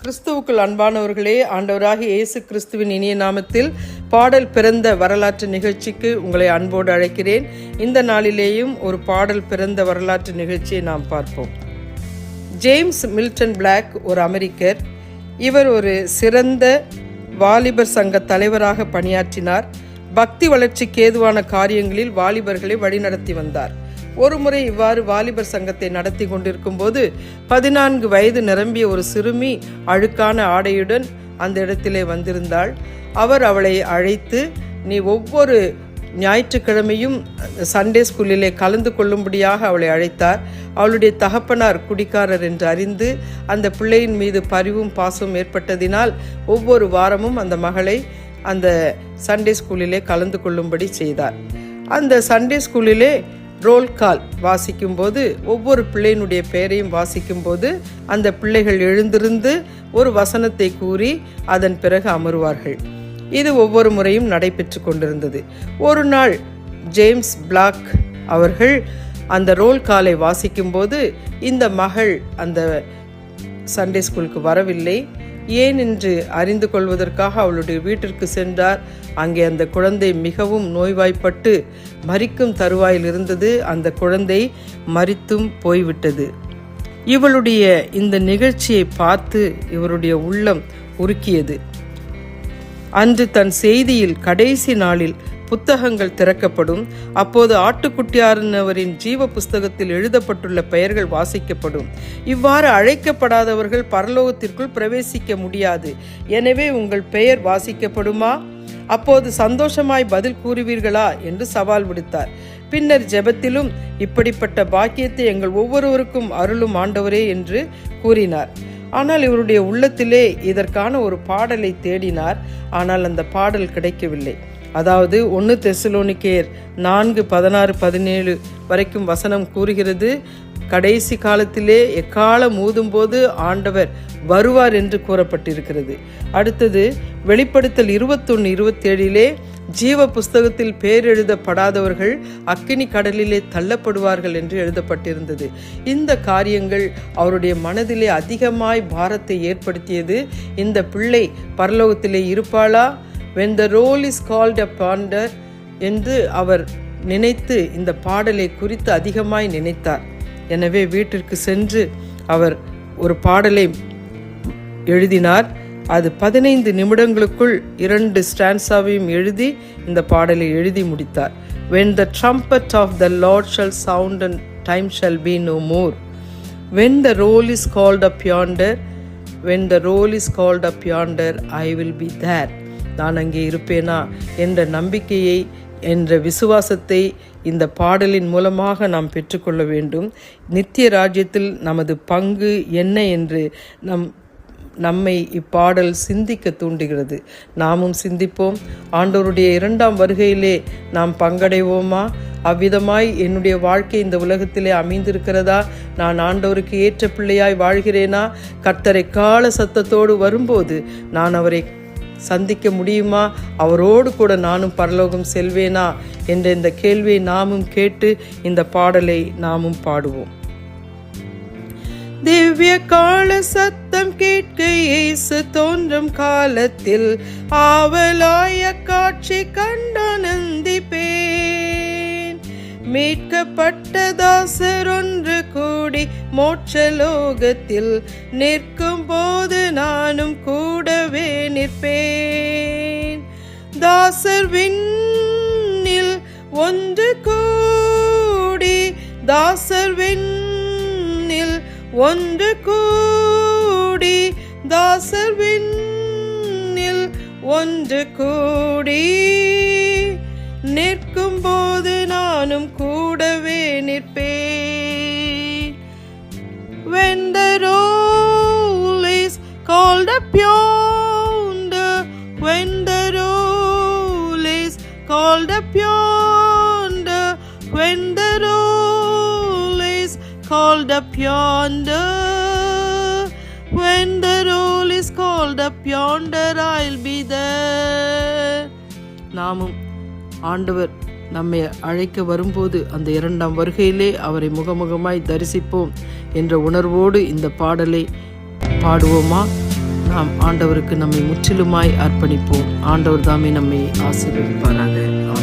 கிறிஸ்துவுக்குள் அன்பானவர்களே, ஆண்டவராகிய இயேசு கிறிஸ்துவின் இனிய நாமத்தில் பாடல் பிறந்த வரலாற்று நிகழ்ச்சிக்கு உங்களை அன்போடு அழைக்கிறேன். இந்த நாளிலேயும் ஒரு பாடல் பிறந்த வரலாற்று நிகழ்ச்சியை நாம் பார்ப்போம். ஜேம்ஸ் மில்டன் பிளாக் ஒரு அமெரிக்கர். இவர் ஒரு சிறந்த வாலிபர் சங்க தலைவராக பணியாற்றினார். பக்தி வளர்ச்சிக்கு ஏதுவான காரியங்களில் வாலிபர்களை வழிநடத்தி வந்தார். ஒரு முறை இவ்வாறு வாலிபர் சங்கத்தை நடத்தி கொண்டிருக்கும் போது 14 வயது நிரம்பிய ஒரு சிறுமி அழுக்கான ஆடையுடன் அந்த இடத்திலே வந்திருந்தாள். அவர் அவளை அழைத்து, நீ ஒவ்வொரு ஞாயிற்றுக்கிழமையும் சண்டே ஸ்கூலிலே கலந்து கொள்ளும்படியாக அவளை அழைத்தார். அவளுடைய தகப்பனார் குடிக்காரர் என்று அறிந்து அந்த பிள்ளையின் மீது பரிவும் பாசமும் ஏற்பட்டதினால் ஒவ்வொரு வாரமும் அந்த மகளை அந்த சண்டே ஸ்கூலிலே கலந்து கொள்ளும்படி செய்தார். அந்த சண்டே ஸ்கூலிலே ரோல் கால் வாசிக்கும்போது ஒவ்வொரு பிள்ளையினுடைய பெயரையும் வாசிக்கும்போது அந்த பிள்ளைகள் எழுந்திருந்து ஒரு வசனத்தை கூறி அதன் பிறகு அமருவார்கள். இது ஒவ்வொரு முறையும் நடைபெற்று கொண்டிருந்தது. ஒரு நாள் ஜேம்ஸ் பிளாக் அவர்கள் அந்த ரோல் காலை வாசிக்கும்போது இந்த மகள் அந்த சண்டே ஸ்கூலுக்கு வரவில்லை. ஏன் என்று அறிந்து கொள்வதற்காக அவளுடைய வீட்டிற்கு சென்றார். அங்கே அந்த குழந்தை மிகவும் நோய்வாய்ப்பட்டு மரிக்கும் தருவாயில் இருந்தது. அந்த குழந்தை மரித்தும் போய்விட்டது. இவளுடைய இந்த நிகழ்ச்சியை பார்த்து இவருடைய உள்ளம் உருக்கியது. அன்று தன் செய்தியில் கடைசி நாளில் புத்தகங்கள் திறக்கப்படும். அப்போது ஆட்டுக்குட்டியானவரின் ஜீவ புஸ்தகத்தில் எழுதப்பட்டுள்ள பெயர்கள் வாசிக்கப்படும். இவ்வாறு அழைக்கப்படாதவர்கள் பரலோகத்திற்குள் பிரவேசிக்க முடியாது. எனவே உங்கள் பெயர் வாசிக்கப்படுமா? அப்போது சந்தோஷமாய் பதில் கூறுவீர்களா என்று சவால் விடுத்தார். பின்னர் ஜெபத்திலும் இப்படிப்பட்ட பாக்கியத்தை எங்கள் ஒவ்வொருவருக்கும் அருளும் ஆண்டவரே என்று கூறினார். ஆனால் இவருடைய உள்ளத்திலே இதற்கான ஒரு பாடலை தேடினார். ஆனால் அந்த பாடல் கிடைக்கவில்லை. அதாவது 1 தெசலோனிக்கேயர் 4:16-17 வரைக்கும் வசனம் கூறுகிறது, கடைசி காலத்திலே எக்காலம் ஊதும்போது ஆண்டவர் வருவார் என்று கூறப்பட்டிருக்கிறது. அடுத்தது வெளிப்படுத்தல் 21:27 ஜீவ புஸ்தகத்தில் பேர் எழுதப்படாதவர்கள் அக்கினி கடலிலே தள்ளப்படுவார்கள் என்று எழுதப்பட்டிருந்தது. இந்த காரியங்கள் அவருடைய மனதிலே அதிகமாய் பாரத்தை ஏற்படுத்தியது. இந்த பிள்ளை பரலோகத்திலே இருப்பாளா? When the roll is called upon her என்று அவர் நினைத்து இந்த பாடலை குறித்து அதிகமாய் நினைத்தார். எனவே வீட்டிற்கு சென்று அவர் ஒரு பாடலை எழுதினார். அது 15 நிமிடங்களுக்குள் 2 ஸ்டான்ஸாவையும் எழுதி இந்த பாடலை எழுதி முடித்தார். When the trumpet of the Lord shall sound and time shall be no more. When the roll is called up yonder, when the roll is called up yonder, I will be there. நான் அங்கே இருப்பேனா என்ற நம்பிக்கையை என்ற விசுவாசத்தை இந்த பாடலின் மூலமாக நாம் பெற்றுக்கொள்ள வேண்டும். நித்திய ராஜ்யத்தில் நமது பங்கு என்ன என்று நம்மை இப்பாடல் சிந்திக்க தூண்டுகிறது. நாமும் சிந்திப்போம். ஆண்டவருடைய 2ஆம் வருகையிலே நாம் பங்கடைவோமா? அவ்விதமாய் என்னுடைய வாழ்க்கை இந்த உலகத்திலே அமைந்திருக்கிறதா? நான் ஆண்டவருக்கு ஏற்ற பிள்ளையாய் வாழ்கிறேனா? கர்த்தரை கால சத்தத்தோடு வரும்போது நான் அவரை சந்திக்க முடியுமா? அவரோடு கூட நானும் பரலோகம் செல்வேனா என்ற இந்த கேள்வியை நாமும் கேட்டு இந்த பாடலை நாமும் பாடுவோம். திவ்ய கால சத்தம் கேட்க இயேசு தோன்றும் காலத்தில் ஆவலாய காட்சி கண்டானந்திப்பேன். மீட்கப்பட்ட தாசர் ஒன்று கூடி மோட்சலோகத்தில் நிற்கும் போது நானும் கூடவே நிற்பேன். தாசர் விண்ணில் ஒன்று கூடி, தாசர் விண்ணில் ஒன்று கூடி, தாசர் விண்ணில் ஒன்று கூடி நிற்கும் போது நானும் கூடவே நிற்பேன். When the roll is called up yonder, when the roll is called up yonder, when the roll is called up yonder, when the roll is called up yonder, I'll be there. நாமும் ஆண்டவர் நம்மை அழைக்க வரும்போது அந்த 2ஆம் வருகையிலே அவரை முகமுகமாய் தரிசிப்போம் என்ற உணர்வோடு இந்த பாடலை பாடுவோமா? நாம் ஆண்டவருக்கு நம்மை முற்றிலுமாய் அர்ப்பணிப்போம். ஆண்டவர் தாமே நம்மை ஆசீர்வதிப்பாராக. ஆமென்.